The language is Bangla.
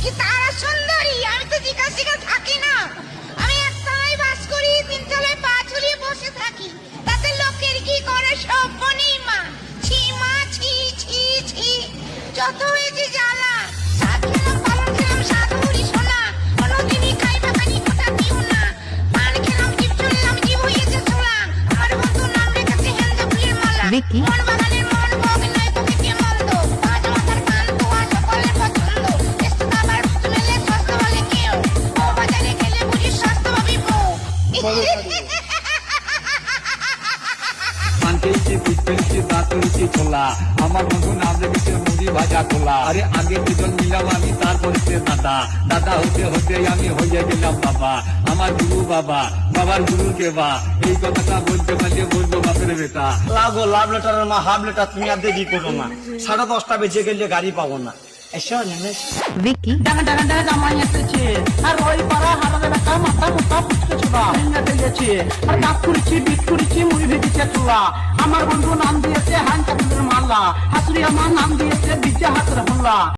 কি তারা সুন্দরী? আমি তো জিজ্ঞাসা থাকি না, আমি একটাই বাস করি, তিনতলায় পা ঝুলিয়ে বসে থাকি, তাতে লোকের কি করে সব নেই মা। ছি মা, ছি ছি ছি, যত হয়েছে জ্বালা। সাত খেলাম পালন খেলাম সাধুরি সোনা, কোনোদিনই খাইবে পানি কোটা দিও না। পান খেলাম জীব চললাম জীব হয়েছে ছোলা, আমার বন্ধু নাম রেখেছে হেন্দা ফুলের মালা। ভিকি? মন বাগানের মন ভোগ নয় প্রকৃতি মন্দ, পাঁচ মাথার কান তোমার সকলের পছন্দ। স্বাস্থ্য খাবার শুনেলে স্বাস্থ্য বলে কেউ, ও বাজারে গেলে বুঝি স্বাস্থ্য ভাবি বউ। পান খেয়েছি, পিঠ ফেলেছি, দাঁত ফেলেছি ছোলা, আমার বন্ধু নাম রেখেছে মুড়ি ভাজা খোলা। আরে আগে দুজন মিলাম আমি, তারপরে সে দাদা, দাদা হতে হতে আমি হয়ে গেলাম বাবা। আমার গুরু বাবা, বাবার গুরু কে বা, এই কথাটা বলতে পারলে বলবো বাপের বেটা। লাগো লাভ লেটারের মা হাফ লেটার তুমি আর দেরি করো না, 10:30 বেজে গেলে গাড়ি পাবো না। এসো নেমেশ। ভিকি? ডাঙা ডাঙা ডাঙা জামাই এসেছে, আর ওই পাড়া হারাবে না মাথা মোটা ফুটকে ছোড়া ভেঙে ফেলেছে, আর কাপ করেছি বিট করেছি মুড়ি ভেজেছে চুলা। আমার বন্ধু নাম দিয়েছে হান চাকরির মাল্লা, হাসুরি আমার নাম দিয়েছে বিদ্যা হাতের হল্লা।